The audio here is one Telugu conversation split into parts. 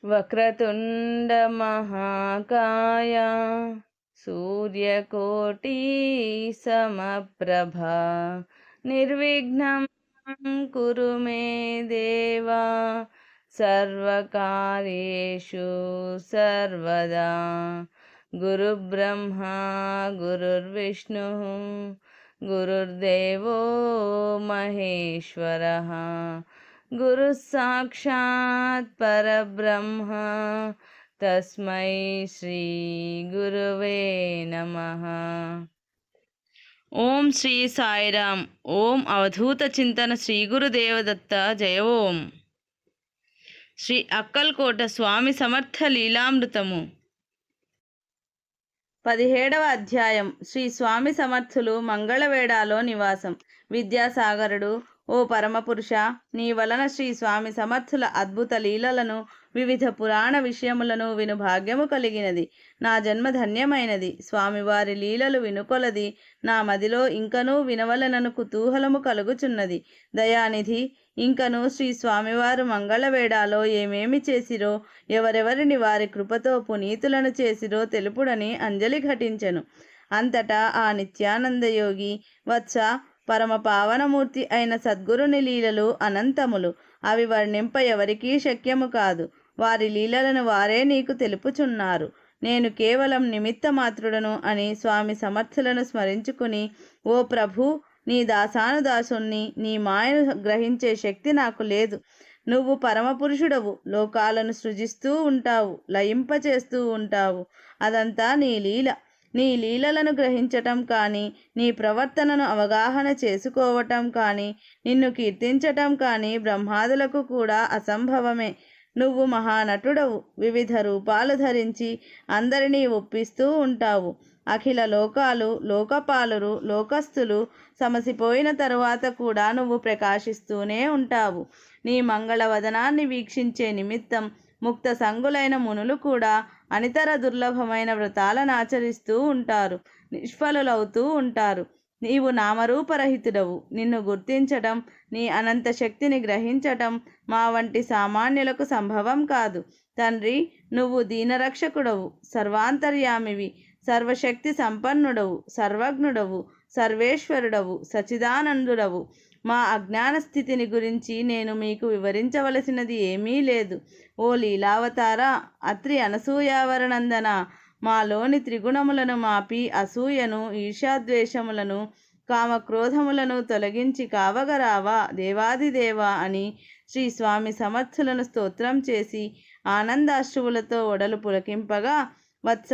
వక్రతుండ మహాకాయ సూర్యకోటి సమప్రభ నిర్విఘ్నం కురు మే దేవా సర్వకార్యేషు సర్వదా గురుబ్రహ్మ గురుర్విష్ణు గురుర్దేవో మహేశ్వరః గురు సాక్షాత్ పరబ్రహ్మ తస్మై శ్రీ గురువే నమః. ఓం శ్రీ సాయిరామ్. ఓం అవధూత చింతన శ్రీ గురుదేవదత్త జయ. ఓం శ్రీ అక్కల్కోట స్వామి సమర్థ లీలామృతము 17వ అధ్యాయం. శ్రీ స్వామి సమర్థులు మంగళవేడాలో నివాసం. విద్యాసాగరుడు: ఓ పరమపురుష, నీ వలన శ్రీ స్వామి సమర్థుల అద్భుత లీలలను వివిధ పురాణ విషయములను విను భాగ్యము కలిగినది. నా జన్మ ధన్యమైనది. స్వామివారి లీలలు వినుకొలది నా మదిలో ఇంకనూ వినవలనను కుతూహలము కలుగుచున్నది. దయానిధి, ఇంకను శ్రీ స్వామివారు మంగళవేడాలో ఏమేమి చేసిరో, ఎవరెవరిని వారి కృపతో పునీతులను చేసిరో తెలుపుడని అంజలి ఘటించెను. అంతటా ఆ నిత్యానందయోగి: వత్స, పరమ పావనమూర్తి అయిన సద్గురుని లీలలు అనంతములు. అవి వర్ణింప ఎవరికీ శక్యము కాదు. వారి లీలలను వారే నీకు తెలుపుచున్నారు. నేను కేవలం నిమిత్త మాత్రుడను అని స్వామి సమర్థులను స్మరించుకుని, ఓ ప్రభు, నీ దాసానుదాసుణ్ణి, నీ మాయను గ్రహించే శక్తి నాకు లేదు. నువ్వు పరమపురుషుడవు. లోకాలను సృజిస్తూ ఉంటావు, లయింపచేస్తూ ఉంటావు. అదంతా నీ లీల. నీ లీలలను గ్రహించటం కానీ, నీ ప్రవర్తనను అవగాహన చేసుకోవటం కానీ, నిన్ను కీర్తించటం కానీ బ్రహ్మాదులకు కూడా అసంభవమే. నువ్వు మహానటుడవు. వివిధ రూపాలు ధరించి అందరినీ ఒప్పిస్తూ ఉంటావు. అఖిల లోకాలు, లోకపాలురు, లోకస్తులు సమసిపోయిన తరువాత కూడా నువ్వు ప్రకాశిస్తూనే ఉంటావు. నీ మంగళవదనాన్ని వీక్షించే నిమిత్తం ముక్త సంగులైన మునులు కూడా అనితర దుర్లభమైన వ్రతాలను ఆచరిస్తూ ఉంటారు, నిష్ఫలులవుతూ ఉంటారు. నీవు నామరూపరహితుడవు. నిన్ను గుర్తించటం, నీ అనంత శక్తిని గ్రహించటం మా వంటి సామాన్యులకు సంభవం కాదు. తండ్రి, నువ్వు దీనరక్షకుడవు, సర్వాంతర్యామివి, సర్వశక్తి సంపన్నుడవు, సర్వజ్ఞుడవు, సర్వేశ్వరుడవు, సచిదానందుడవు. మా అజ్ఞాన స్థితిని గురించి నేను మీకు వివరించవలసినది ఏమీ లేదు. ఓ లీలావతార, అత్రి అనసూయావరనందన, మాలోని త్రిగుణములను మాపి అసూయను, ఈర్ష్యాద్వేషములను, కామక్రోధములను తొలగించి కావగరావా దేవాదిదేవా అని శ్రీ స్వామి సమర్థులను స్తోత్రం చేసి ఆనందాశ్రువులతో ఒడలు పులకింపగా, వత్స,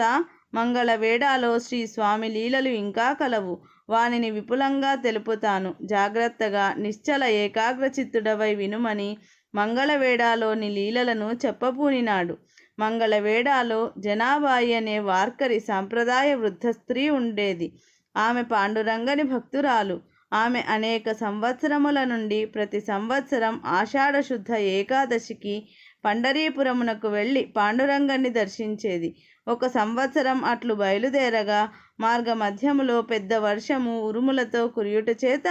మంగళవేడాలో శ్రీ స్వామి లీలలు ఇంకా కలవు. వానిని విపులంగా తెలుపుతాను. జాగ్రత్తగా నిశ్చల ఏకాగ్రచిత్తుడవై వినుమని మంగళవేడాలోని లీలలను చెప్పబూనినాడు. మంగళవేడాలో జనాబాయి అనే వార్కరి సాంప్రదాయ వృద్ధ స్త్రీ ఉండేది. ఆమె పాండురంగని భక్తురాలు. ఆమె అనేక సంవత్సరముల నుండి ప్రతి సంవత్సరం ఆషాఢ శుద్ధ ఏకాదశికి పండరీపురమునకు వెళ్ళి పాండురంగన్ని దర్శించేది. ఒక సంవత్సరం అట్లు బయలుదేరగా మార్గమధ్యములో పెద్ద వర్షము ఉరుములతో కురియుట చేత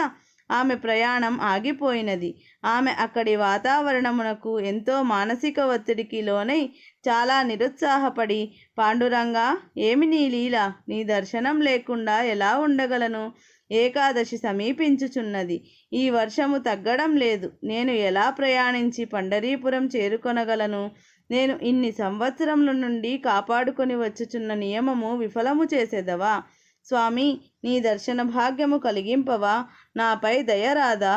ఆమె ప్రయాణం ఆగిపోయినది. ఆమె అక్కడి వాతావరణమునకు ఎంతో మానసిక ఒత్తిడికి లోనై చాలా నిరుత్సాహపడి, పాండురంగా, ఏమి నీ లీల? నీ దర్శనం లేకుండా ఎలా ఉండగలను? ఏకాదశి సమీపించుచున్నది. ఈ వర్షము తగ్గడం లేదు. నేను ఎలా ప్రయాణించి పండరీపురం చేరుకొనగలను? నేను ఇన్ని సంవత్సరముల నుండి కాపాడుకొని వచ్చుచున్న నియమము విఫలము చేసేదవా? స్వామి, నీ దర్శన భాగ్యము కలిగింపవా? నాపై దయరాదా?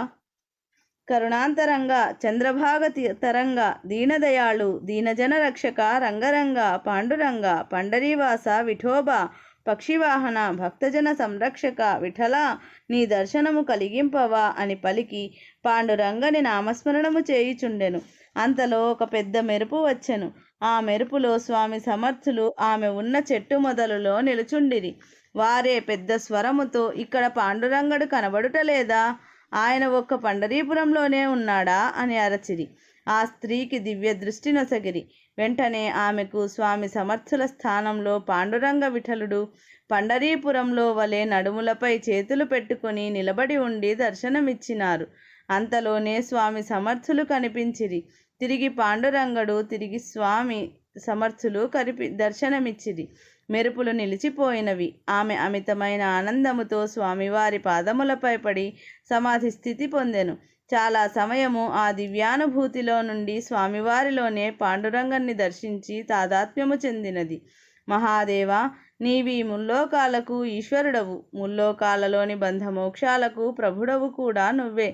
కరుణాంతరంగా, చంద్రభాగ తరంగా, దీనదయాళు, దీనజన రక్షక, రంగరంగ, పాండురంగ, పండరీవాస, విఠోబా, పక్షివాహన, భక్తజన సంరక్షక, విఠల, నీ దర్శనము కలిగింపవా అని పలికి పాండురంగని నామస్మరణము చేయుచుండెను. అంతలో ఒక పెద్ద మెరుపు వచ్చెను. ఆ మెరుపులో స్వామి సమర్థులు ఆమె ఉన్న చెట్టు మొదలులో నిలుచుండిరి. వారే పెద్ద స్వరముతో, ఇక్కడ పాండురంగడు కనబడుటలేదా? ఆయన ఒక్క పండరీపురంలోనే ఉన్నాడా అని అరచిరి. ఆ స్త్రీకి దివ్య దృష్టి నొసగిరి. వెంటనే ఆమెకు స్వామి సమర్థుల స్థానంలో పాండురంగ విఠలుడు పండరీపురంలో వలె నడుములపై చేతులు పెట్టుకుని నిలబడి ఉండి దర్శనమిచ్చినారు. అంతలోనే స్వామి సమర్థులు కనిపించిరి. తిరిగి పాండురంగడు తిరిగి స్వామి సమర్థులు దర్శనమిచ్చిరి. మెరుపులు నిలిచిపోయినవి. ఆమె అమితమైన ఆనందముతో స్వామివారి పాదములపై పడి సమాధి స్థితి పొందెను. చాలా సమయము ఆ దివ్యానుభూతిలో నుండి స్వామివారిలోనే పాండురంగన్ని దర్శించి తాదాత్మ్యము చెందినది. మహాదేవ, నీవి ముల్లోకాలకు ఈశ్వరుడవు, ముల్లోకాలలోని బంధమోక్షాలకు ప్రభుడవు కూడా నువ్వే.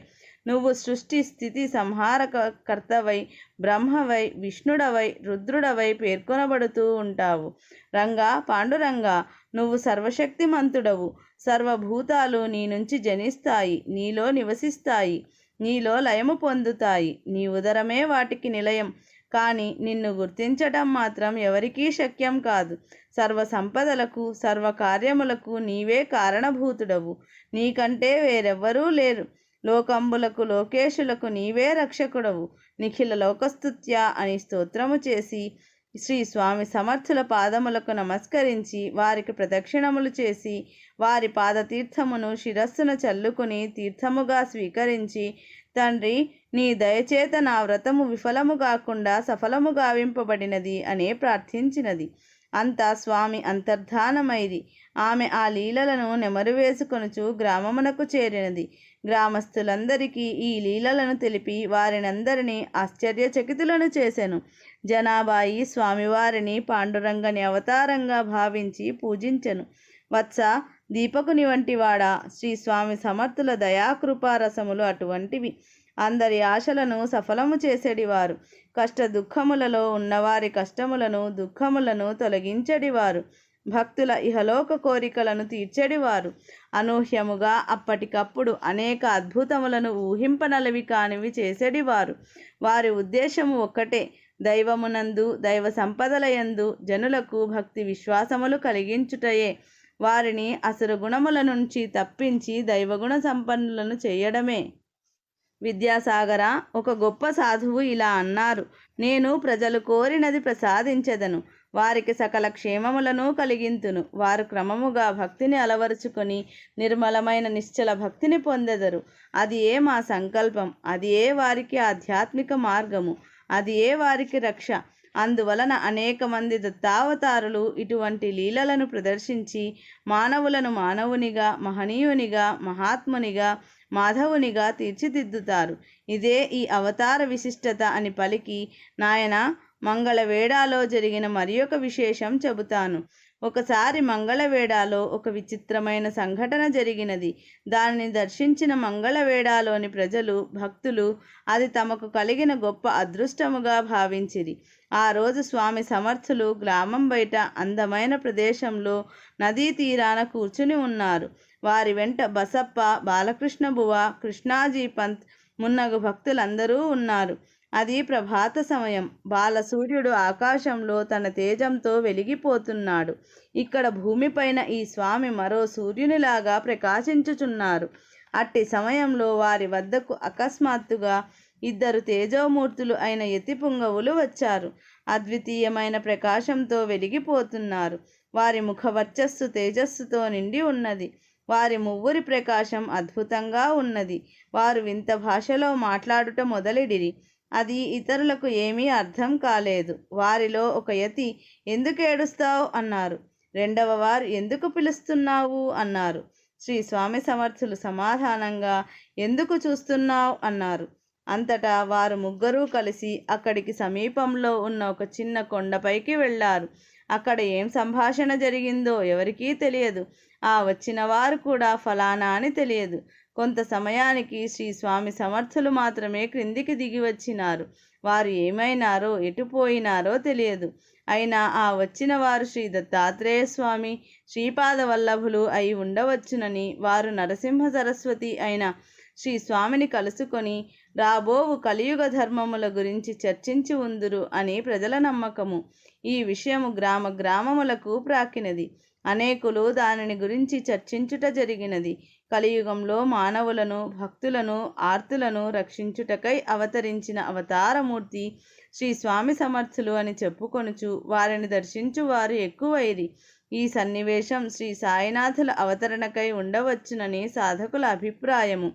నువ్వు సృష్టి స్థితి సంహారకర్తవై, బ్రహ్మవై, విష్ణుడవై, రుద్రుడవై పేర్కొనబడుతూ ఉంటావు. రంగా, పాండురంగా, నువ్వు సర్వశక్తిమంతుడవు. సర్వభూతాలు నీ నుంచి జనిస్తాయి, నీలో నివసిస్తాయి, నీలో లయము పొందుతాయి. నీ ఉదరమే వాటికి నిలయం. కానీ నిన్ను గుర్తించటం మాత్రం ఎవరికీ శక్యం కాదు. సర్వ సంపదలకు, సర్వ కార్యములకు నీవే కారణభూతుడవు. నీకంటే వేరెవ్వరూ లేరు. లోకంబులకు, లోకేశులకు నీవే రక్షకుడవు. నిఖిల లోకస్తుత్య అని స్తోత్రము చేసి శ్రీ స్వామి సమర్థుల పాదములకు నమస్కరించి వారికి ప్రదక్షిణములు చేసి వారి పాదతీర్థమును శిరస్సును చల్లుకుని తీర్థముగా స్వీకరించి, తండ్రి, నీ దయచేత నా వ్రతము విఫలము కాకుండా సఫలము గావింపబడినది అనే ప్రార్థించినది. అంతా స్వామి అంతర్ధానమైరి. ఆమె ఆ లీలలను నెమరు వేసుకొనుచు గ్రామమునకు చేరినది. గ్రామస్తులందరికీ ఈ లీలలను తెలిపి వారినందరినీ ఆశ్చర్యచకితులను చేసెను. జనాబాయి స్వామివారిని పాండురంగని అవతారంగా భావించి పూజించెను. వత్స, దీపకుని వంటివాడా, శ్రీ స్వామి సమర్థుల దయాకృపారసములు అటువంటివి. అందరి ఆశలను సఫలము చేసేడివారు. కష్ట దుఃఖములలో ఉన్నవారి కష్టములను, దుఃఖములను తొలగించెడివారు. భక్తుల ఇహలోక కోరికలను తీర్చెడివారు. అనూహ్యముగా అప్పటికప్పుడు అనేక అద్భుతములను ఊహింపనలవి కానివి చేసేడివారు. వారి ఉద్దేశము ఒక్కటే, దైవమునందు, దైవ సంపదలయందు జనులకు భక్తి విశ్వాసములు కలిగించుటయే. వారిని అసుర గుణముల నుంచి తప్పించి దైవగుణ సంపన్నులను చేయడమే. విద్యాసాగర, ఒక గొప్ప సాధువు ఇలా అన్నారు: నేను ప్రజలు కోరినది ప్రసాదించెదను, వారికి సకల క్షేమములను కలిగింతును. వారు క్రమముగా భక్తిని అలవరుచుకొని నిర్మలమైన నిశ్చల భక్తిని పొందెదరు. అది ఏ మా సంకల్పం, అది ఏ వారికి ఆధ్యాత్మిక మార్గము, అది ఏ వారికి రక్ష. అందువలన అనేక మంది దత్తావతారులు ఇటువంటి లీలలను ప్రదర్శించి మానవులను మానవునిగా, మహనీయునిగా, మహాత్మునిగా, మాధవునిగా తీర్చిదిద్దుతారు. ఇదే ఈ అవతార విశిష్టత అని పలికి, నాయన, మంగళవేడాలో జరిగిన మరి ఒక విశేషం చెబుతాను. ఒకసారి మంగళవేడాలో ఒక విచిత్రమైన సంఘటన జరిగినది. దానిని దర్శించిన మంగళవేడాలోని ప్రజలు, భక్తులు అది తమకు కలిగిన గొప్ప అదృష్టముగా భావించిరి. ఆ రోజు స్వామి సమర్థులు గ్రామం బయట అందమైన ప్రదేశంలో నదీ తీరాన కూర్చుని ఉన్నారు. వారి వెంట బసప్ప, బాలకృష్ణ బువ, కృష్ణాజీ పంత్ మున్నగు భక్తులందరూ ఉన్నారు. అది ప్రభాత సమయం. బాలసూర్యుడు ఆకాశంలో తన తేజంతో వెలిగిపోతున్నాడు. ఇక్కడ భూమిపైన ఈ స్వామి మరో సూర్యునిలాగా ప్రకాశించుచున్నారు. అట్టి సమయంలో వారి వద్దకు అకస్మాత్తుగా ఇద్దరు తేజోమూర్తులు అయిన యతిపుంగవులు వచ్చారు. అద్వితీయమైన ప్రకాశంతో వెలిగిపోతున్నారు. వారి ముఖ వర్చస్సు తేజస్సుతో నిండి ఉన్నది. వారి మువ్వురి ప్రకాశం అద్భుతంగా ఉన్నది. వారు వింత భాషలో మాట్లాడుట మొదలెడిరి. అది ఇతరులకు ఏమీ అర్థం కాలేదు. వారిలో ఒక యతి, ఎందుకు ఏడుస్తావు అన్నారు. రెండవ వారు, ఎందుకు పిలుస్తున్నావు అన్నారు. శ్రీ స్వామి సమర్థులు సమాధానంగా, ఎందుకు చూస్తున్నావు అన్నారు. అంతటా వారు ముగ్గురూ కలిసి అక్కడికి సమీపంలో ఉన్న ఒక చిన్న కొండపైకి వెళ్ళారు. అక్కడ ఏం సంభాషణ జరిగిందో ఎవరికీ తెలియదు. ఆ వచ్చిన వారు కూడా ఫలానా అని తెలియదు. కొంత సమయానికి శ్రీ స్వామి సమర్థులు మాత్రమే క్రిందికి దిగి వచ్చినారు. వారు ఏమైనారో, ఎటుపోయినారో తెలియదు. అయినా ఆ వచ్చిన వారు శ్రీ దత్తాత్రేయ స్వామి శ్రీపాద వల్లభులు అయి ఉండవచ్చునని, వారు నరసింహ సరస్వతి అయిన శ్రీ స్వామిని కలుసుకొని రాబోవు కలియుగ ధర్మముల గురించి చర్చించి ఉందురు అని ప్రజల నమ్మకము. ఈ విషయము గ్రామములకు ప్రాకినది. అనేకులు దానిని గురించి చర్చించుట జరిగినది. కలియుగంలో మానవులను, భక్తులను, ఆర్తులను రక్షించుటకై అవతరించిన అవతారమూర్తి శ్రీ స్వామి సమర్థులు అని చెప్పుకొనుచు వారిని దర్శించు వారు ఎక్కువైరి. ఈ సన్నివేశం శ్రీ సాయినాథుల అవతరణకై ఉండవచ్చునని సాధకుల అభిప్రాయము.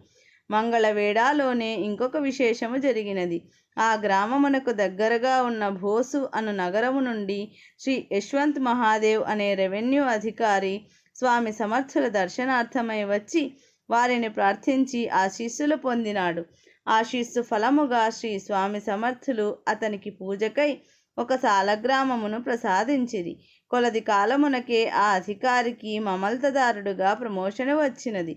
మంగళవేడాలోనే ఇంకొక విశేషము జరిగినది. ఆ గ్రామమునకు దగ్గరగా ఉన్న భోసు అను నగరము నుండి శ్రీ యశ్వంత్ మహాదేవ్ అనే రెవెన్యూ అధికారి స్వామి సమర్థుల దర్శనార్థమై వచ్చి వారిని ప్రార్థించి ఆశీస్సులు పొందినాడు. ఆశీస్సు ఫలముగా శ్రీ స్వామి సమర్థులు అతనికి పూజకై ఒక సాలగ్రామమును ప్రసాదించిరి. కొలది కాలమునకే ఆ అధికారికి మమల్తదారుడుగా ప్రమోషన్ వచ్చినది.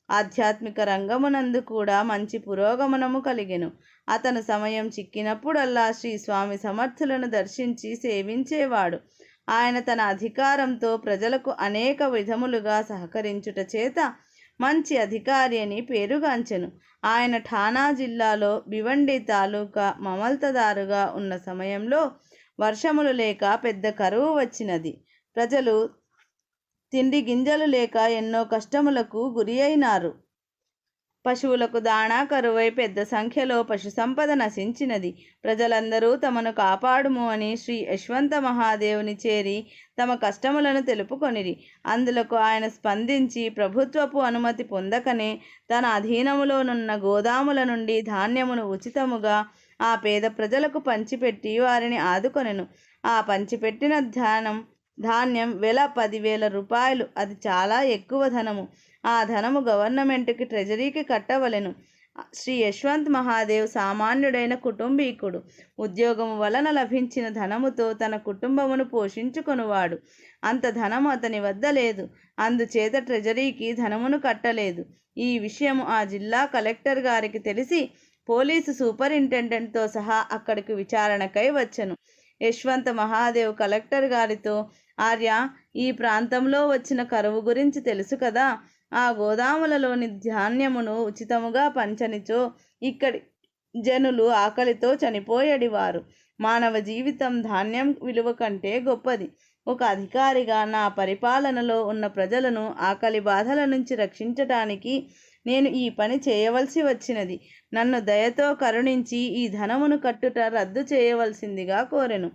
ఆధ్యాత్మిక రంగమునందు కూడా మంచి పురోగమనము కలిగెను. అతను సమయం చిక్కినప్పుడల్లా శ్రీ స్వామి సమర్థులను దర్శించి సేవించేవాడు. ఆయన తన అధికారంతో ప్రజలకు అనేక విధములుగా సహకరించుట చేత మంచి అధికారి అని పేరుగాంచెను. ఆయన ఠానా జిల్లాలో భివండి తాలూకా మమల్తదారుగా ఉన్న సమయంలో వర్షములు లేక పెద్ద కరువు వచ్చినది. ప్రజలు తిండి గింజలు లేక ఎన్నో కష్టములకు గురి అయినారు. పశువులకు దాణా కరువై పెద్ద సంఖ్యలో పశు సంపద నశించినది. ప్రజలందరూ తమను కాపాడుము అని శ్రీ యశ్వంత మహాదేవుని చేరి తమ కష్టములను తెలుపుకొనిరి. అందులకు ఆయన స్పందించి ప్రభుత్వపు అనుమతి పొందకనే తన అధీనములోనున్న గోదాముల నుండి ధాన్యమును ఉచితముగా ఆ పేద ప్రజలకు పంచిపెట్టి వారిని ఆదుకొనెను. ఆ పంచిపెట్టిన ధాన్యం వెల 10,000 రూపాయలు. అది చాలా ఎక్కువ ధనము. ఆ ధనము గవర్నమెంట్కి ట్రెజరీకి కట్టవలెను. శ్రీ యశ్వంత్ మహాదేవ్ సామాన్యుడైన కుటుంబీకుడు. ఉద్యోగము వలన లభించిన ధనముతో తన కుటుంబమును పోషించుకొనువాడు. అంత ధనము అతని వద్ద లేదు. అందుచేత ట్రెజరీకి ధనమును కట్టలేదు. ఈ విషయము ఆ జిల్లా కలెక్టర్ గారికి తెలిసి పోలీసు సూపరింటెండెంట్తో సహా అక్కడికి విచారణకై వచ్చెను. యశ్వంత మహాదేవ్ కలెక్టర్ గారితో, ఆర్య, ఈ ప్రాంతంలో వచ్చిన కరువు గురించి తెలుసు కదా. ఆ గోదాములలోని ధాన్యమును ఉచితముగా పంచనిచో ఇక్కడి జనులు ఆకలితో చనిపోయేడివారు. మానవ జీవితం ధాన్యం విలువ కంటే గొప్పది. ఒక అధికారిగా నా పరిపాలనలో ఉన్న ప్రజలను ఆకలి బాధల నుంచి రక్షించటానికి నేను ఈ పని చేయవలసి వచ్చినది. నన్ను దయతో కరుణించి ఈ ధనమును కట్టుట రద్దు చేయవలసిందిగా కోరెను.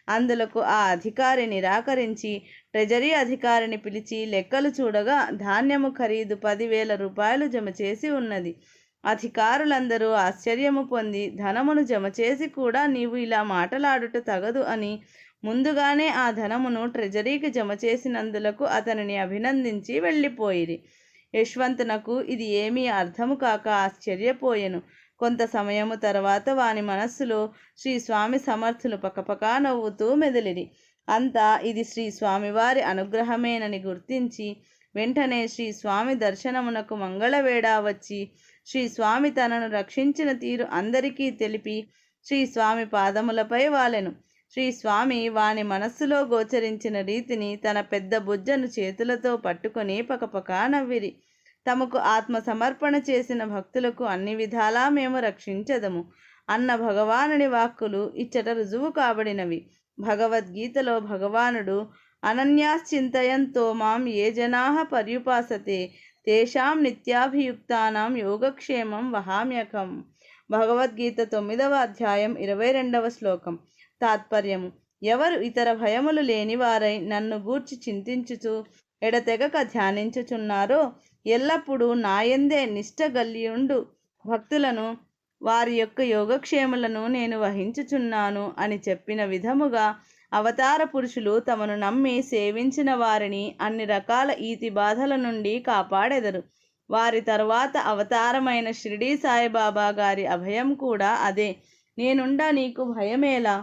అందులకు ఆ అధికారి నిరాకరించి ట్రెజరీ అధికారిని పిలిచి లెక్కలు చూడగా ధాన్యము ఖరీదు 10,000 రూపాయలు జమ చేసి ఉన్నది. అధికారులందరూ ఆశ్చర్యము పొంది, ధనమును జమ చేసి కూడా నీవు ఇలా మాటలాడుట తగదు అని ముందుగానే ఆ ధనమును ట్రెజరీకి జమ చేసినందులకు అతనిని అభినందించి వెళ్ళిపోయిరి. యశ్వంతునకు ఇది ఏమీ అర్థము కాక ఆశ్చర్యపోయెను. కొంత సమయము తర్వాత వాని మనస్సులో శ్రీ స్వామి సమర్థులు పకపకా నవ్వుతూ మెదిలిరి. అంతా ఇది శ్రీ స్వామివారి అనుగ్రహమేనని గుర్తించి వెంటనే శ్రీ స్వామి దర్శనమునకు మంగళవేళ వచ్చి శ్రీ స్వామి తనను రక్షించిన తీరు అందరికీ తెలిపి శ్రీ స్వామి పాదములపై వాలెను. శ్రీ స్వామి వాని మనస్సులో గోచరించిన రీతిని తన పెద్ద బుజ్జను చేతులతో పట్టుకొని పకపకా నవ్విరి. తమకు ఆత్మ సమర్పణ చేసిన భక్తులకు అన్ని విధాలా మేము రక్షించదము అన్న భగవానుని వాక్కులు ఇచ్చట రుజువు కాబడినవి. భగవద్గీతలో భగవానుడు అనన్యాశ్చింతయంతో మాం ఏ జనాః పర్యుపాసతే తేషాం నిత్యాభియుక్తానాం యోగక్షేమం వహామ్యకం. భగవద్గీత 9వ అధ్యాయం 22వ శ్లోకం. తాత్పర్యము: ఎవరు ఇతర భయములు లేనివారై నన్ను గూర్చి చింతించుచు ఎడతెగక ధ్యానించుచున్నారో ఎల్లప్పుడూ నాయందే నిష్ఠ గల్లియుండు భక్తులను వారి యొక్క యోగక్షేములను నేను వహించుచున్నాను అని చెప్పిన విధముగా అవతార పురుషులు తమను నమ్మి సేవించిన వారిని అన్ని రకాల ఈతి బాధల నుండి కాపాడెదరు. వారి తరువాత అవతారమైన షిరిడీ సాయిబాబా గారి అభయం కూడా అదే. నేనుండా నీకు భయమేలా,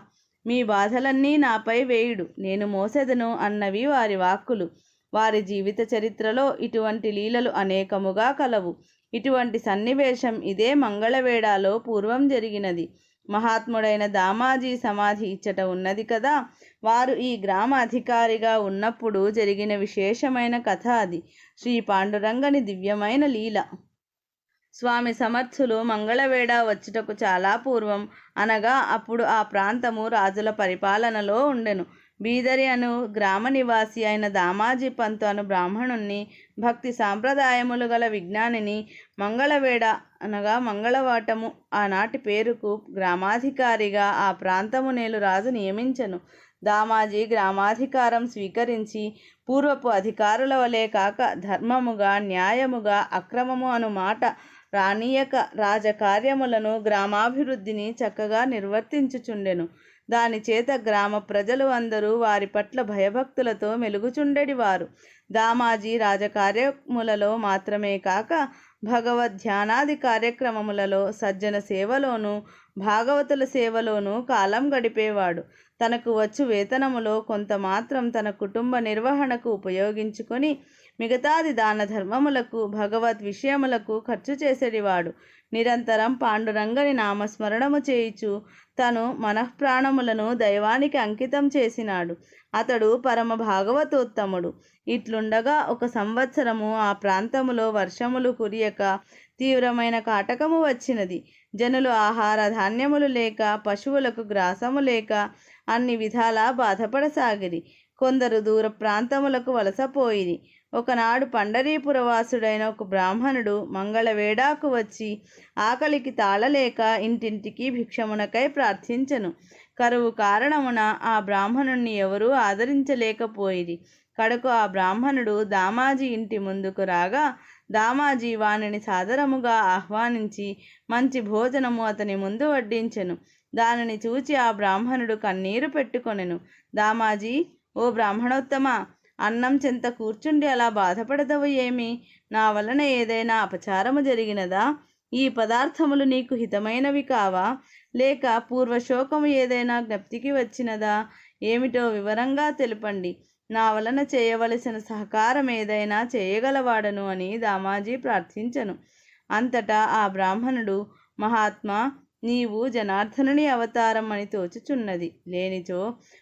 మీ బాధలన్నీ నాపై వేయుడు, నేను మోసెదను అన్నవి వారి వాక్కులు. వారి జీవిత చరిత్రలో ఇటువంటి లీలలు అనేకముగా కలవు. ఇటువంటి సన్నివేశం ఇదే మంగళవేళలో పూర్వం జరిగినది. మహాత్ముడైన దామాజీ సమాధి ఇచ్చట ఉన్నది కదా. వారు ఈ గ్రామ అధికారిగా ఉన్నప్పుడు జరిగిన విశేషమైన కథ అది. శ్రీ పాండురంగని దివ్యమైన లీల. స్వామి సమర్థులు మంగళవేళ వచ్చుటకు చాలా పూర్వం, అనగా అప్పుడు ఆ ప్రాంతము రాజుల పరిపాలనలో ఉండెను. బీదరి అను గ్రామ నివాసి అయిన దామాజీ పంతు అను బ్రాహ్మణుణ్ణి, భక్తి సాంప్రదాయములు గల విజ్ఞానిని మంగళవేళ అనగా మంగళవాటము ఆనాటి పేరుకు గ్రామాధికారిగా ఆ ప్రాంతము నేలు రాజు నియమించెను. దామాజీ గ్రామాధికారం స్వీకరించి పూర్వపు అధికారుల వలె కాక ధర్మముగా, న్యాయముగా, అక్రమము అను మాట రాణీయక రాజకార్యములను గ్రామాభివృద్ధిని చక్కగా నిర్వర్తించుచుండెను. దాని చేత గ్రామ ప్రజలు అందరూ వారి పట్ల భయభక్తులతో మెలుగుచుండెడివారు. దామాజీ రాజకార్యములలో మాత్రమే కాక భగవద్ ధ్యానాది కార్యక్రమములలో, సజ్జన సేవలోనూ, భాగవతుల సేవలోనూ కాలం గడిపేవాడు. తనకు వచ్చు వేతనములో కొంత మాత్రం తన కుటుంబ నిర్వహణకు ఉపయోగించుకొని మిగతాది దాన ధర్మములకు, భగవద్ విషయములకు ఖర్చు చేసేడివాడు. నిరంతరం పాండురంగని నామస్మరణము చేయుచు తను మనఃప్రాణములను దైవానికి అంకితం చేసినాడు. అతడు పరమ భాగవతోత్తముడు. ఇట్లుండగా ఒక సంవత్సరము ఆ ప్రాంతములో వర్షములు కురియక తీవ్రమైన కాటకము వచ్చినది. జనులు ఆహార ధాన్యములు లేక, పశువులకు గ్రాసము లేక అన్ని విధాలా బాధపడసాగిరి. కొందరు దూర ప్రాంతములకు వలసపోయిరి. ఒకనాడు పండరీపురవాసుడైన ఒక బ్రాహ్మణుడు మంగళవేడాకు వచ్చి ఆకలికి తాళలేక ఇంటింటికి భిక్షమునకై ప్రార్థించెను. కరువు కారణమున ఆ బ్రాహ్మణుణ్ణి ఎవరూ ఆదరించలేకపోయిరి. కడకు ఆ బ్రాహ్మణుడు దామాజీ ఇంటి ముందుకు రాగా దామాజీ వానిని సాదరముగా ఆహ్వానించి మంచి భోజనము అతని ముందు వడ్డించెను. దానిని చూచి ఆ బ్రాహ్మణుడు కన్నీరు పెట్టుకొనెను. దామాజీ, ఓ బ్రాహ్మణోత్తమ, అన్నం చెంత కూర్చుండి అలా బాధపడదవు ఏమి? నా వలన ఏదైనా అపచారము జరిగినదా? ఈ పదార్థములు నీకు హితమైనవి కావా? లేక పూర్వశోకము ఏదైనా జ్ఞప్తికి వచ్చినదా? ఏమిటో వివరంగా తెలుపండి. నా వలన చేయవలసిన సహకారం ఏదైనా చేయగలవాడను అని దామాజీ ప్రార్థించెను. అంతటా ఆ బ్రాహ్మణుడు, మహాత్మా, నీవు జనార్దనుని అవతారం అని తోచుచున్నది. లేనిచో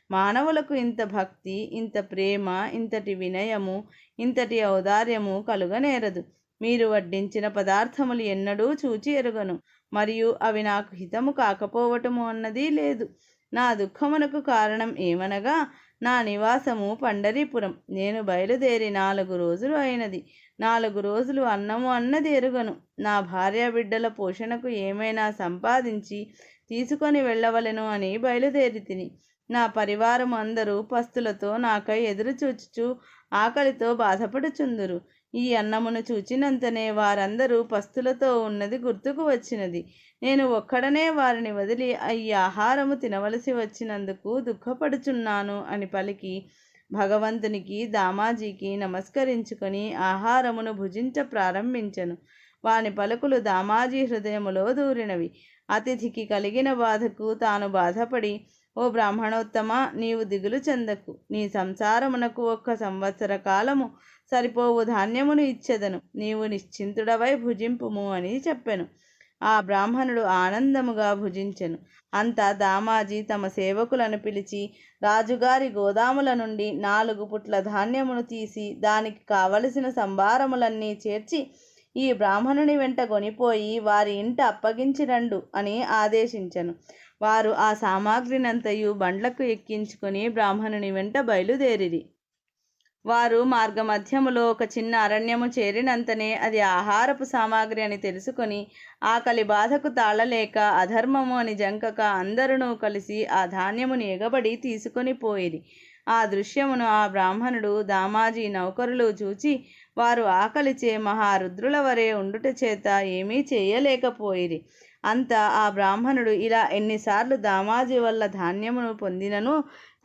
మానవులకు ఇంత భక్తి, ఇంత ప్రేమ, ఇంతటి వినయము, ఇంతటి ఔదార్యము కలుగనేరదు. మీరు వడ్డించిన పదార్థములు ఎన్నడూ చూచి ఎరుగను. మరియు అవి నాకు హితము కాకపోవటము అన్నది లేదు. నా దుఃఖమునకు కారణం ఏమనగా నా నివాసము పండరీపురం. నేను బయలుదేరి 4 రోజులు అయినది. 4 రోజులు అన్నము అన్నది ఎరుగను. నా భార్య బిడ్డల పోషణకు ఏమైనా సంపాదించి తీసుకొని వెళ్ళవలెను అని బయలుదేరి తిని. నా పరివారం అందరూ పస్తులతో నాకై ఎదురుచూచుచు ఆకలితో బాధపడుచుందురు. ఈ అన్నమును చూచినంతనే వారందరూ పస్తులతో ఉన్నది గుర్తుకు వచ్చినది. నేను ఒక్కడనే వారిని వదిలి ఈ ఆహారము తినవలసి వచ్చినందుకు దుఃఖపడుచున్నాను అని పలికి భగవంతునికి, దామాజీకి నమస్కరించుకొని ఆహారమును భుజించ ప్రారంభించెను. వాని పలుకులు దామాజీ హృదయములో దూరినవి. అతిథికి కలిగిన బాధకు తాను బాధపడి, ఓ బ్రాహ్మణోత్తమ, నీవు దిగులు చెందకు. నీ సంసారమునకు 1 సంవత్సర కాలము సరిపోవు ధాన్యమును ఇచ్చెదను. నీవు నిశ్చింతుడవై భుజింపుము అని చెప్పెను. ఆ బ్రాహ్మణుడు ఆనందముగా భుజించెను. అంతా దామాజీ తమ సేవకులను పిలిచి రాజుగారి గోదాముల నుండి 4 పుట్ల ధాన్యమును తీసి దానికి కావలసిన సంభారములన్నీ చేర్చి ఈ బ్రాహ్మణుని వెంట కొనిపోయి వారి ఇంట అప్పగించిరండు అని ఆదేశించెను. వారు ఆ సామాగ్రినంతయు బండ్లకు ఎక్కించుకొని బ్రాహ్మణుని వెంట బయలుదేరిరి. వారు మార్గమధ్యములో ఒక చిన్న అరణ్యము చేరినంతనే అది ఆహారపు సామాగ్రి అని తెలుసుకొని ఆకలి బాధకు తాళలేక అధర్మము అని జంకక అందరూ కలిసి ఆ ధాన్యమును ఎగబడి తీసుకొని పోయిరి. ఆ దృశ్యమును ఆ బ్రాహ్మణుడు, దామాజీ నౌకరులు చూచి వారు ఆకలిచే మహారుద్రుల వరే ఉండుట చేత ఏమీ చేయలేకపోయిరి. అంతా ఆ బ్రాహ్మణుడు ఇలా ఎన్నిసార్లు దామాజీ వల్ల ధాన్యమును పొందినను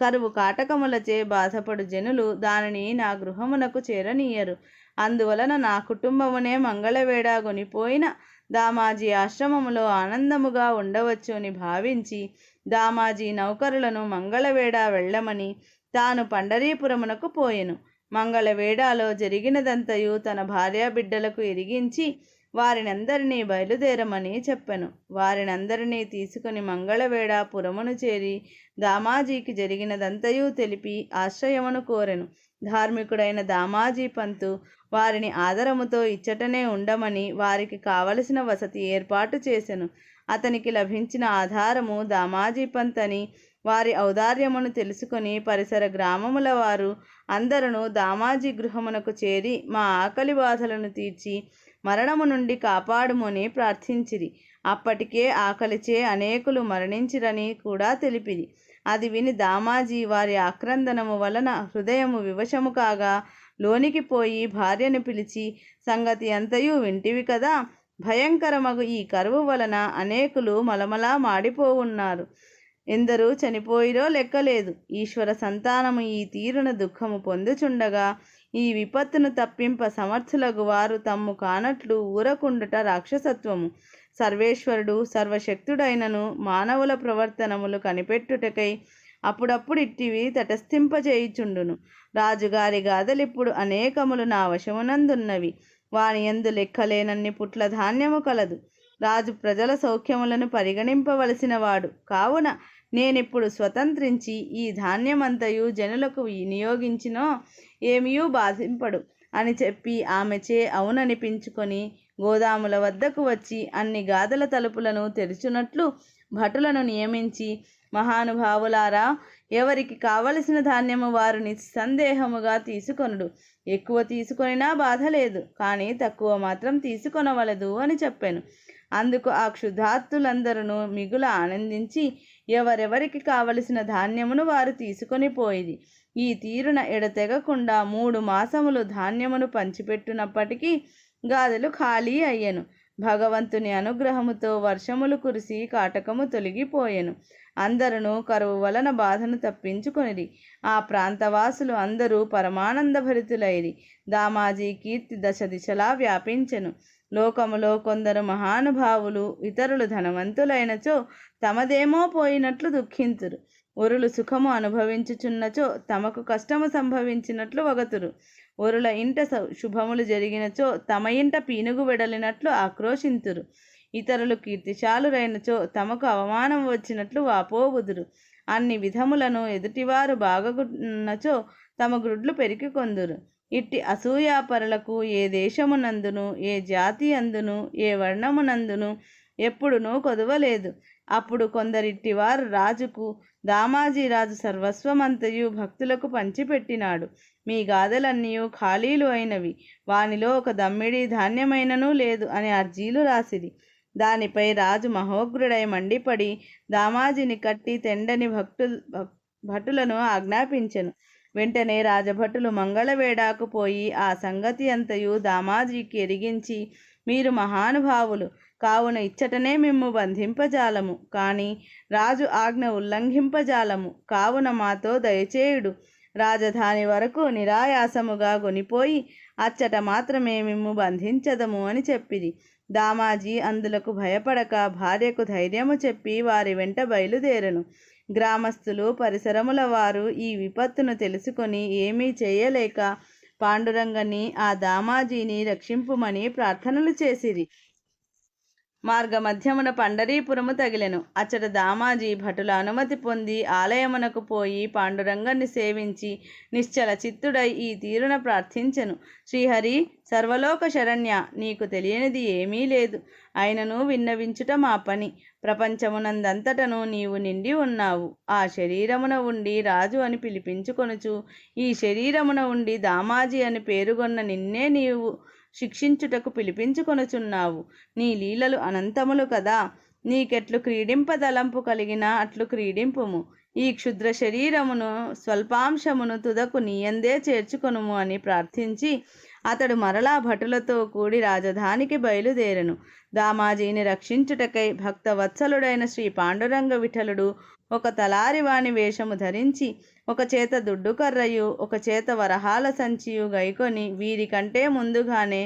కరువు కాటకములచే బాధపడు జనులు దానిని నా గృహమునకు చేరనీయరు. అందువలన నా కుటుంబమునే మంగళవేడా కొనిపోయిన దామాజీ ఆశ్రమములో ఆనందముగా ఉండవచ్చు అని భావించి దామాజీ నౌకరులను మంగళవేడా వెళ్ళమని తాను పండరీపురమునకు పోయెను. మంగళవేడాలో జరిగినదంతయు తన భార్యాబిడ్డలకు ఎరిగించి వారినందరినీ బయలుదేరమని చెప్పెను. వారినందరినీ తీసుకుని మంగళవేడ పురమును చేరి దామాజీకి జరిగినదంతయు తెలిపి ఆశ్రయమును కోరెను. ధార్మికుడైన దామాజీ పంతు వారిని ఆదరముతో ఇచ్చటనే ఉండమని వారికి కావలసిన వసతి ఏర్పాటు చేసెను. అతనికి లభించిన ఆధారము దామాజీ పంత్ అని వారి ఔదార్యమును తెలుసుకొని పరిసర గ్రామముల వారు అందరూ దామాజీ గృహమునకు చేరి మా ఆకలి బాధలను తీర్చి మరణము నుండి కాపాడుమని ప్రార్థించిరి. అప్పటికే ఆకలిచే అనేకులు మరణించిరని కూడా తెలిపిరి. అది విని దామాజీ వారి ఆక్రందనము వలన హృదయము వివశము కాగా లోనికి పోయి భార్యను పిలిచి, సంగతి అంతయు వింటివి కదా, భయంకరమగు ఈ కరువు వలన అనేకులు మలమలా మాడిపోవున్నారు. ఎందరూ చనిపోయిరో లెక్కలేదు. ఈశ్వర సంతానము ఈ తీరున దుఃఖము పొందుచుండగా ఈ విపత్తును తప్పింప సమర్థులగు వారు తమ్ము కానట్లు ఊరకుండుట రాక్షసత్వము. సర్వేశ్వరుడు సర్వశక్తుడైనను మానవుల ప్రవర్తనములు కనిపెట్టుటకై అప్పుడప్పుడు ఇట్టివి తటస్థింపచేయుచుండును. రాజుగారి గాథలిప్పుడు అనేకములు నా వశమునందున్నవి. వాని యందు లెక్కలేనన్ని పుట్ల ధాన్యము కలదు. రాజు ప్రజల సౌఖ్యములను పరిగణింపవలసిన వాడు కావున నేనిప్పుడు స్వతంత్రించి ఈ ధాన్యమంతయు జనులకు వినియోగించినో ఏమీయూ బాధింపడు అని చెప్పి ఆమెచే అవుననిపించుకొని గోదాముల వద్దకు వచ్చి అన్ని గాదల తలుపులను తెరుచునట్లు భటులను నియమించి, మహానుభావులారా, ఎవరికి కావలసిన ధాన్యము వారు నిస్సందేహముగా తీసుకొనుడు. ఎక్కువ తీసుకొనినా బాధ లేదు, కానీ తక్కువ మాత్రం తీసుకొనవలదు అని చెప్పాను. అందుకు ఆ క్షుధార్తులందరూ మిగుల ఆనందించి ఎవరెవరికి కావలసిన ధాన్యమును వారు తీసుకొని పోయిది. ఈ తీరున ఎడతెగకుండా 3 మాసములు ధాన్యమును పంచిపెట్టునప్పటికీ గాదెలు ఖాళీ అయ్యెను. భగవంతుని అనుగ్రహముతో వర్షములు కురిసి కాటకము తొలగిపోయెను. అందరూ కరువు వలన బాధను తప్పించుకొనిరి. ఆ ప్రాంతవాసులు అందరూ పరమానందభరితులైరి. దామాజీ కీర్తి దశ దిశలా వ్యాపించెను. లోకములో కొందరు మహానుభావులు ఇతరులు ధనవంతులైనచో తమదేమో పోయినట్లు దుఃఖింతురు. ఒరులు సుఖము అనుభవించుచున్నచో తమకు కష్టము సంభవించినట్లు వగతురు. ఒరుల ఇంట శుభములు జరిగినచో తమ ఇంట పీనుగు వెడలినట్లు ఆక్రోశింతురు. ఇతరులు కీర్తిశాలురైనచో తమకు అవమానం వచ్చినట్లు వాపోవుదురు. అన్ని విధములను ఎదుటివారు బాగున్నచో తమ గ్రుడ్లు పెరికి కొందురు. ఇట్టి అసూయాపరులకు ఏ దేశమునందును, ఏ జాతి అందును, ఏ వర్ణమునందును ఎప్పుడునూ కొదవలేదు. అప్పుడు కొందరిట్టివారు రాజుకు, దామాజీరాజు సర్వస్వమంతయు భక్తులకు పంచిపెట్టినాడు. మీ గాదెలన్నీ ఖాళీలు అయినవి, వానిలో ఒక దమ్మిడి ధాన్యమైననూ లేదు అని అర్జీలు రాసిరి. దానిపై రాజు మహోగ్రుడై మండిపడి దామాజీని కట్టి తెండని భటులను ఆజ్ఞాపించెను. వెంటనే రాజభటులు మంగళవేడాకు పోయి ఆ సంగతి అంతయు దామాజీకి ఎరిగించి, మీరు మహానుభావులు కావున ఇచ్చటనే మిమ్ము బంధింపజాలము, కానీ రాజు ఆజ్ఞ ఉల్లంఘింపజాలము. కావున మాతో దయచేయుడు. రాజధాని వరకు నిరాయాసముగా గొనిపోయి అచ్చట మాత్రమే మిమ్ము బంధించదము అని చెప్పిరి. దామాజీ అందులకు భయపడక భార్యకు ధైర్యము చెప్పి వారి వెంట బయలుదేరెను. గ్రామస్తులు పరిసరముల వారు ఈ విపత్తును తెలుసుకొని ఏమీ చేయలేక పాండురంగని ఆ దామాజీని రక్షింపుమని ప్రార్థనలు చేసిరి. మార్గమధ్యమున పండరీపురము తగిలెను. అచ్చట దామాజీ భటుల అనుమతి పొంది ఆలయమునకు పోయి పాండురంగన్ని సేవించి నిశ్చల చిత్తుడై ఈ తీరున ప్రార్థించెను. శ్రీహరి, సర్వలోక శరణ్య, నీకు తెలియనిది ఏమీ లేదు. అయినను విన్నవించుట మా పని. ప్రపంచమునందంతటను నీవు నిండి ఉన్నావు. ఆ శరీరమున ఉండి రాజు అని పిలిపించుకొనుచు ఈ శరీరమున ఉండి దామాజీ అని పేరుగొన్న నిన్నే నీవు శిక్షించుటకు పిలిపించుకొనుచున్నావు. నీ లీలలు అనంతములు కదా. నీకెట్లు క్రీడింపదలంపు కలిగినా అట్లు క్రీడింపుము. ఈ క్షుద్ర శరీరమును స్వల్పాంశమును తుదకు నీయందే చేర్చుకొనుము అని ప్రార్థించి అతడు మరలా భటులతో కూడి రాజధానికి బయలుదేరెను. దామాజీని రక్షించుటకై భక్తవత్సలుడైన శ్రీ పాండురంగ విఠలుడు ఒక తలారివాణి వేషము ధరించి ఒక చేత దుడ్డుకర్రయు ఒక చేత వరహాల సంచియు గైకొని వీరికంటే ముందుగానే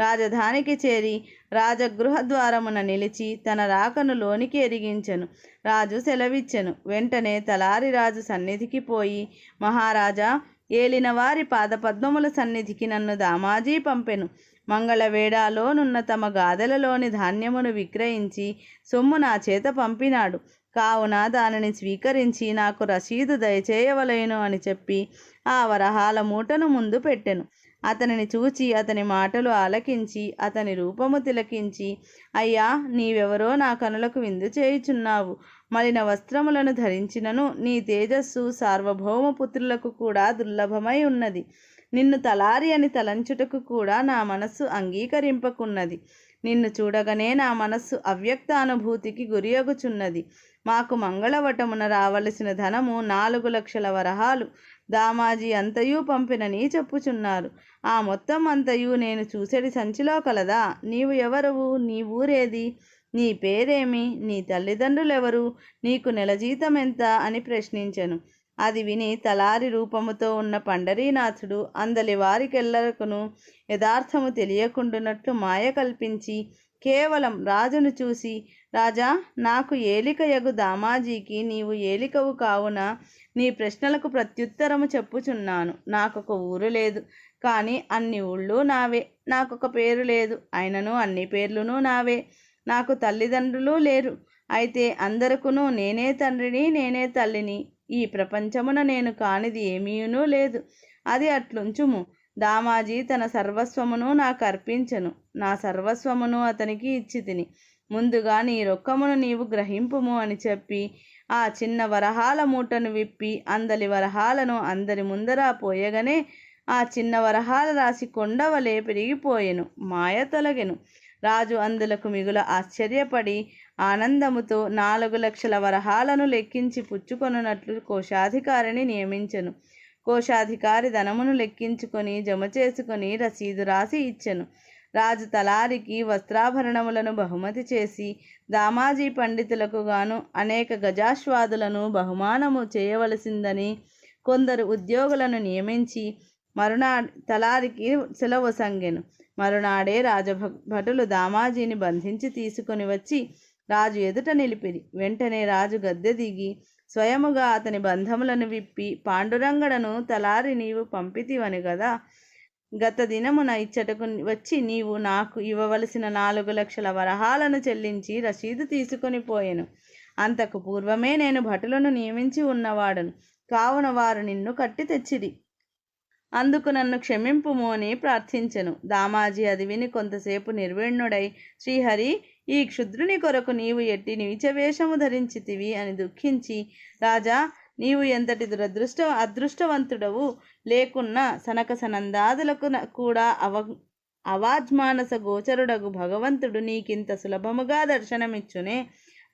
రాజధానికి చేరి రాజగృహ ద్వారమున నిలిచి తన రాకను లోనికి ఎరిగించెను. రాజు సెలవిచ్చెను. వెంటనే తలారి రాజు సన్నిధికి పోయి, మహారాజా, ఏలినవారి పాదపద్మముల సన్నిధికి నన్ను దామాజీ పంపెను. మంగళవేడాలోనున్న తమ గాదెలలోని ధాన్యమును విక్రయించి సొమ్ము నా చేత పంపినాడు. కావున దానిని స్వీకరించి నాకు రసీదు దయచేయవలేను అని చెప్పి ఆ వరహాల మూటను ముందు పెట్టెను. అతనిని చూచి అతని మాటలు ఆలకించి అతని రూపము తిలకించి, అయ్యా, నీవెవరో నా కనులకు విందు చేయుచున్నావు. మలిన వస్త్రములను ధరించినను నీ తేజస్సు సార్వభౌమపుత్రులకు కూడా దుర్లభమై ఉన్నది. నిన్ను తలారి అని తలంచుటకు కూడా నా మనస్సు అంగీకరింపకున్నది. నిన్ను చూడగానే నా మనస్సు అవ్యక్త అనుభూతికి గురియగుచున్నది. మాకు మంగళవటమున రావలసిన ధనము 4 లక్షల వరహాలు. దామాజీ అంతయు పంపినని చెప్పుచున్నారు. ఆ మొత్తం అంతయు నేను చూసేటి సంచిలో కలదా? నీవు ఎవరవు? నీ ఊరేది? నీ పేరేమి? నీ తల్లిదండ్రులెవరు? నీకు నెల జీతం ఎంత? అని ప్రశ్నించెను. అది విని తలారి రూపముతో ఉన్న పండరీనాథుడు అందలి వారికెల్లరకును యథార్థము తెలియకుండునట్లు మాయ కల్పించి కేవలం రాజును చూసి, రాజా, నాకు ఏలికయగు దామాజీకి నీవు ఏలికవు కావున నీ ప్రశ్నలకు ప్రత్యుత్తరము చెప్పుచున్నాను. నాకొక ఊరు లేదు, కానీ అన్ని ఊళ్ళు నావే. నాకొక పేరు లేదు, అయినను అన్ని పేర్లును నావే. నాకు తల్లిదండ్రులు లేరు, అయితే అందరకును నేనే తండ్రిని, నేనే తల్లిని. ఈ ప్రపంచమున నేను కానిది ఏమీయునూ లేదు. అది అట్లుంచుము. దామాజీ తన సర్వస్వమును నాకు అర్పించెను. నా సర్వస్వమును అతనికి ఇచ్చి తిని. ముందుగా నీ రొక్కమును నీవు గ్రహింపుము అని చెప్పి ఆ చిన్న వరహాల మూటను విప్పి అందలి వరహాలను అందరి ముందర పోయగనే ఆ చిన్న వరహాల రాశి కొండవలే పెరిగిపోయెను. మాయ తొలగెను. రాజు అందులకు మిగుల ఆశ్చర్యపడి ఆనందముతో 4 లక్షల వరహాలను లెక్కించి పుచ్చుకొనున్నట్లు కోశాధికారిని నియమించెను. కోశాధికారి ధనమును లెక్కించుకొని జమ చేసుకొని రసీదు రాసి ఇచ్చెను. రాజు తలారికి వస్త్రాభరణములను బహుమతి చేసి దామాజీ పండితులకు గాను అనేక గజాశ్వాదులను బహుమానము చేయవలసిందని కొందరు ఉద్యోగులను నియమించి తలారికి సెలవు సంగెను. మరునాడే రాజభటులు దామాజీని బంధించి తీసుకొని వచ్చి రాజు ఎదుట నిలిపిరి. వెంటనే రాజు గద్దె దిగి స్వయముగా అతని బంధములను విప్పి, పాండురంగడను తలారి నీవు పంపితివని గదా, గత దినమున ఇచ్చటకు వచ్చి నీవు నాకు ఇవ్వవలసిన 4 లక్షల వరహాలను చెల్లించి రసీదు తీసుకొని పోయెను. అంతకు పూర్వమే నేను భటులను నియమించి ఉన్నవాడను, కావున వారు నిన్ను కట్టి తెచ్చిరి. అందుకు నన్ను క్షమింపుము అని ప్రార్థించెను. దామాజీ అది విని కొంతసేపు నిర్విణ్ణుడై, శ్రీహరి, ఈ క్షుద్రుని కొరకు నీవు ఎట్టి నీచవేషము ధరించితివి అని దుఃఖించి, రాజా, నీవు ఎంతటి అదృష్టవంతుడవు. లేకున్నా సనక సనందాదులకు కూడా అవాజ్మానస గోచరుడగు భగవంతుడు నీకింత సులభముగా దర్శనమిచ్చునే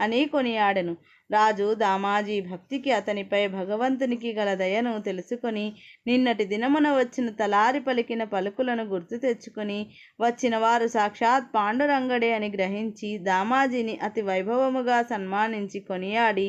అని కొనియాడెను. రాజు దామాజీ భక్తికి అతనిపై భగవంతునికి గల దయను తెలుసుకొని నిన్నటి దినమున వచ్చిన తలారి పలికిన పలుకులను గుర్తు తెచ్చుకొని వచ్చిన వారు సాక్షాత్ పాండురంగడే అని గ్రహించి దామాజీని అతి వైభవముగా సన్మానించి కొనియాడి,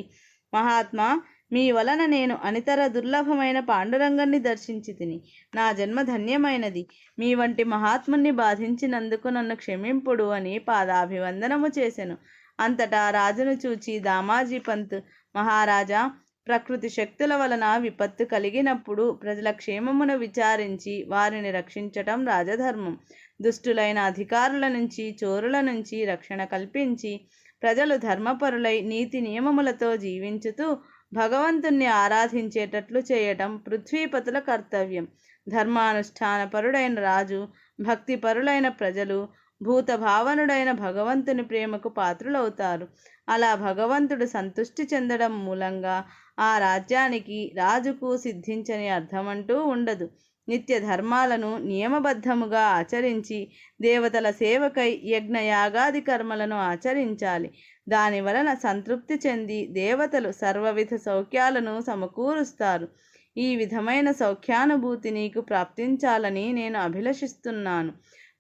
మహాత్మా, మీ వలన నేను అనితర దుర్లభమైన పాండురంగన్ని దర్శించి తిని. నా జన్మ ధన్యమైనది. మీ వంటి మహాత్ముని బాధించినందుకు నన్ను క్షమింపుడు అని పాదాభివందనము చేసెను. అంతటా రాజును చూచి దామాజీ పంత్, మహారాజా, ప్రకృతి శక్తుల వలన విపత్తు కలిగినప్పుడు ప్రజల క్షేమమును విచారించి వారిని రక్షించటం రాజధర్మం. దుష్టులైన అధికారుల నుంచి, చోరుల నుంచి రక్షణ కల్పించి ప్రజలు ధర్మపరులై నీతి నియమములతో జీవించుతూ భగవంతుణ్ణి ఆరాధించేటట్లు చేయటం పృథ్వీపతుల కర్తవ్యం. ధర్మానుష్ఠానపరుడైన రాజు, భక్తిపరులైన ప్రజలు భూతభావనుడైన భగవంతుని ప్రేమకు పాత్రులవుతారు. అలా భగవంతుడు సంతుష్టి చెందడం మూలంగా ఆ రాజ్యానికి, రాజుకు సిద్ధించని అర్థమంటూ ఉండదు. నిత్య ధర్మాలను నియమబద్ధముగా ఆచరించి దేవతల సేవకై యజ్ఞయాగాది కర్మలను ఆచరించాలి. దాని వలన సంతృప్తి చెంది దేవతలు సర్వవిధ సౌఖ్యాలను సమకూరుస్తారు. ఈ విధమైన సౌఖ్యానుభూతి నీకు ప్రాప్తించాలని నేను అభిలషిస్తున్నాను.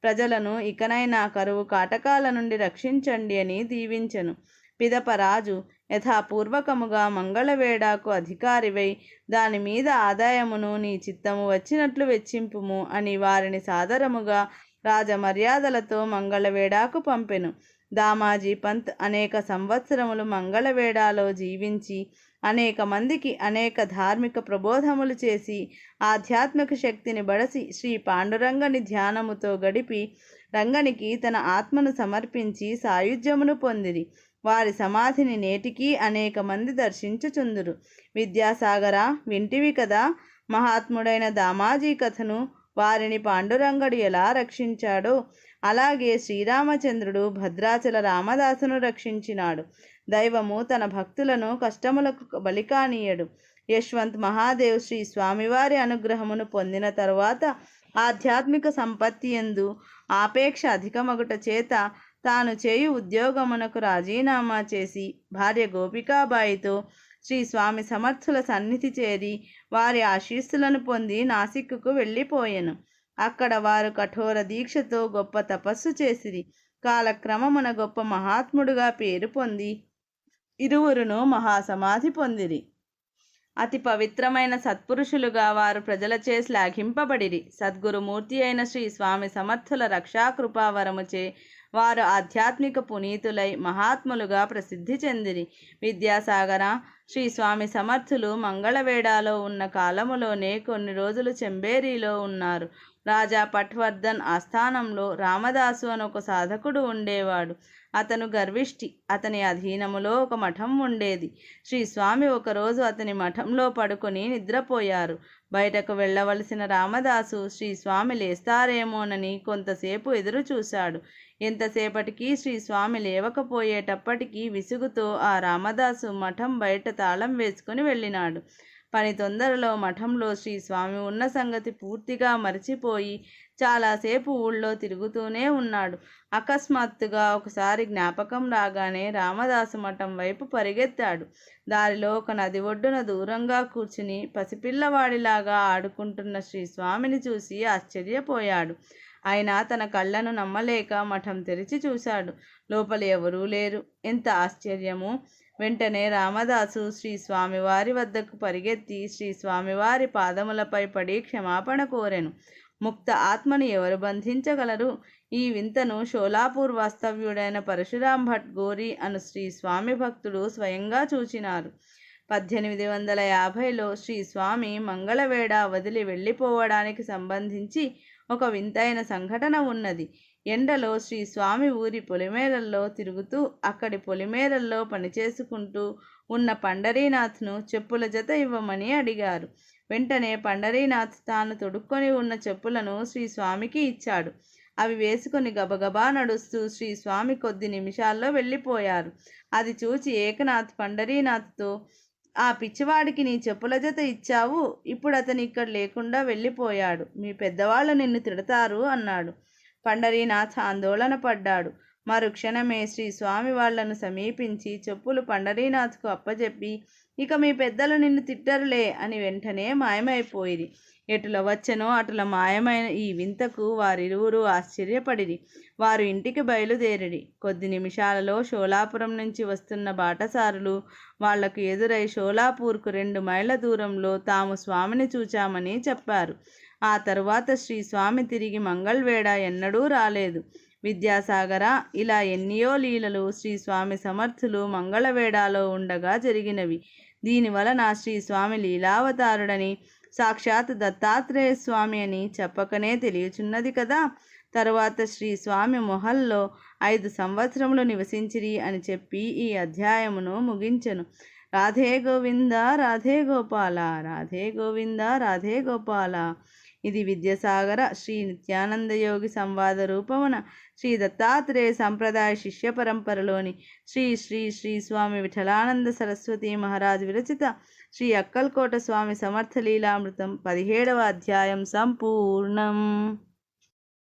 ప్రజలను ఇకనైనా కరువు కాటకాల నుండి రక్షించండి అని దీవించెను. పిదప రాజు యథాపూర్వకముగా మంగళవేడాకు అధికారివై దాని మీద ఆదాయమును నీ చిత్తము వచ్చినట్లు వెచ్చింపుము అని వారిని సాదరముగా రాజమర్యాదలతో మంగళవేడాకు పంపెను. దామాజీ పంత్ అనేక సంవత్సరములు మంగళవేడాలో జీవించి అనేక మందికి అనేక ధార్మిక ప్రబోధములు చేసి ఆధ్యాత్మిక శక్తిని బడసి శ్రీ పాండురంగని ధ్యానముతో గడిపి రంగనికి తన ఆత్మను సమర్పించి సాయుధ్యమును పొందిరి. వారి సమాధిని నేటికీ అనేక మంది దర్శించుచుందురు. విద్యాసాగర, వింటివి కదా మహాత్ముడైన దామాజీ కథను. వారిని పాండురంగడు ఎలా రక్షించాడో అలాగే శ్రీరామచంద్రుడు భద్రాచల రామదాసును రక్షించినాడు. దైవము తన భక్తులను కష్టములకు బలికానీయడు. యశ్వంత్ మహాదేవ్ శ్రీ స్వామివారి అనుగ్రహమును పొందిన తరువాత ఆధ్యాత్మిక సంపత్తి యందు ఆపేక్ష అధికమగుట చేత తాను చేయు ఉద్యోగమునకు రాజీనామా చేసి భార్య గోపికాబాయితో శ్రీ స్వామి సమర్థుల సన్నిధి చేరి వారి ఆశీస్సులను పొంది నాసిక్కు వెళ్ళిపోయెను. అక్కడ వారు కఠోర దీక్షతో గొప్ప తపస్సు చేసిరి. కాలక్రమమున గొప్ప మహాత్ముడుగా పేరు పొంది ఇరువురును మహాసమాధి పొందిరి. అతి పవిత్రమైన సత్పురుషులుగా వారు ప్రజలచే శ్లాఘింపబడిరి. సద్గురుమూర్తి అయిన శ్రీ స్వామి సమర్థుల రక్షాకృపావరముచే వారు ఆధ్యాత్మిక పునీతులై మహాత్ములుగా ప్రసిద్ధి చెందిరి. విద్యాసాగర, శ్రీ స్వామి సమర్థులు మంగళవేడాలో ఉన్న కాలములోనే కొన్ని రోజులు చెంబేరిలో ఉన్నారు. రాజా పట్వర్ధన్ ఆస్థానంలో రామదాసు అని ఒక సాధకుడు ఉండేవాడు. అతను గర్విష్టి. అతని అధీనములో ఒక మఠం ఉండేది. శ్రీ స్వామి ఒకరోజు అతని మఠంలో పడుకొని నిద్రపోయారు. బయటకు వెళ్ళవలసిన రామదాసు శ్రీ స్వామి లేస్తారేమోనని కొంతసేపు ఎదురు చూశాడు. ఎంతసేపటికి శ్రీ స్వామి లేవకపోయేటప్పటికీ విసుగుతో ఆ రామదాసు మఠం బయట తాళం వేసుకుని వెళ్ళినాడు. పని తొందరలో మఠంలో శ్రీ స్వామి ఉన్న సంగతి పూర్తిగా మరిచిపోయి చాలాసేపు ఊళ్ళో తిరుగుతూనే ఉన్నాడు. అకస్మాత్తుగా ఒకసారి జ్ఞాపకం రాగానే రామదాసు మఠం వైపు పరిగెత్తాడు. దారిలో ఒక నది ఒడ్డున దూరంగా కూర్చుని పసిపిల్లవాడిలాగా ఆడుకుంటున్న శ్రీ స్వామిని చూసి ఆశ్చర్యపోయాడు. అయినా తన కళ్ళను నమ్మలేక మఠం తెరిచి చూశాడు. లోపల ఎవరూ లేరు. ఎంత ఆశ్చర్యము! వెంటనే రామదాసు శ్రీ స్వామివారి వద్దకు పరిగెత్తి శ్రీ స్వామివారి పాదములపై పడి క్షమాపణ కోరెను. ముక్త ఆత్మను ఎవరు బంధించగలరు? ఈ వింతను షోలాపూర్ వాస్తవ్యుడైన పరశురాం భట్ గోరి అను శ్రీ స్వామి భక్తుడు స్వయంగా చూచినారు. 1850లో శ్రీ స్వామి మంగళవేడ వదిలి వెళ్ళిపోవడానికి సంబంధించి ఒక వింతైన సంఘటన ఉన్నది. ఎండలో శ్రీ స్వామి ఊరి పొలిమేరల్లో తిరుగుతూ అక్కడి పొలిమేరల్లో పనిచేసుకుంటూ ఉన్న పండరీనాథ్ను చెప్పుల జత ఇవ్వమని అడిగారు. వెంటనే పండరీనాథ్ తాను తొడుక్కొని ఉన్న చెప్పులను శ్రీ స్వామికి ఇచ్చాడు. అవి వేసుకొని గబగబా నడుస్తూ శ్రీ స్వామి కొద్ది నిమిషాల్లో వెళ్ళిపోయారు. అది చూచి ఏకనాథ్ పండరీనాథ్తో, ఆ పిచ్చివాడికి నీ చెప్పుల జత ఇచ్చావు, ఇప్పుడు అతను ఇక్కడ లేకుండా వెళ్ళిపోయాడు, మీ పెద్దవాళ్ళు నిన్ను తిడతారు అన్నాడు. పండరీనాథ్ ఆందోళన పడ్డాడు. మరుక్షణమే శ్రీ స్వామి వాళ్లను సమీపించి చెప్పులు పండరీనాథ్కు అప్పచెప్పి, ఇక మీ పెద్దలు నిన్ను తిట్టరులే అని వెంటనే మాయమైపోయిరి. ఎటుల వచ్చెనో అటుల మాయమైన ఈ వింతకు వారిరువురు ఆశ్చర్యపడిరి. వారు ఇంటికి బయలుదేరిరి. కొద్ది నిమిషాలలో షోలాపురం నుంచి వస్తున్న బాటసారులు వాళ్లకు ఎదురై షోలాపూర్కు 2 మైళ్ళ దూరంలో తాము స్వామిని చూచామని చెప్పారు. ఆ తరువాత శ్రీ స్వామి తిరిగి మంగళవేడ ఎన్నడూ రాలేదు. విద్యాసాగర, ఇలా ఎన్నియో లీలలు శ్రీ స్వామి సమర్థులు మంగళవేడాలో ఉండగా జరిగినవి. దీనివలన శ్రీ స్వామి లీలావతారుడని, సాక్షాత్ దత్తాత్రేయ స్వామి అని చెప్పకనే తెలియచున్నది కదా. తరువాత శ్రీ స్వామి మొహల్లో 5 సంవత్సరములు నివసించిరి అని చెప్పి ఈ అధ్యాయమును ముగించెను. రాధే గోవింద రాధే గోపాల, రాధే గోవింద రాధే గోపాల. ఇది విద్యాసాగర శ్రీ నిత్యానందయోగి సంవాద రూపమున శ్రీ దత్తాత్రేయ సంప్రదాయ శిష్య పరంపరలోని శ్రీ శ్రీ శ్రీ స్వామి విఠలానంద సరస్వతి మహారాజ్ విరచిత శ్రీ అక్కల్కోట స్వామి సమర్థ లీలామృతం 17వ అధ్యాయం సంపూర్ణం.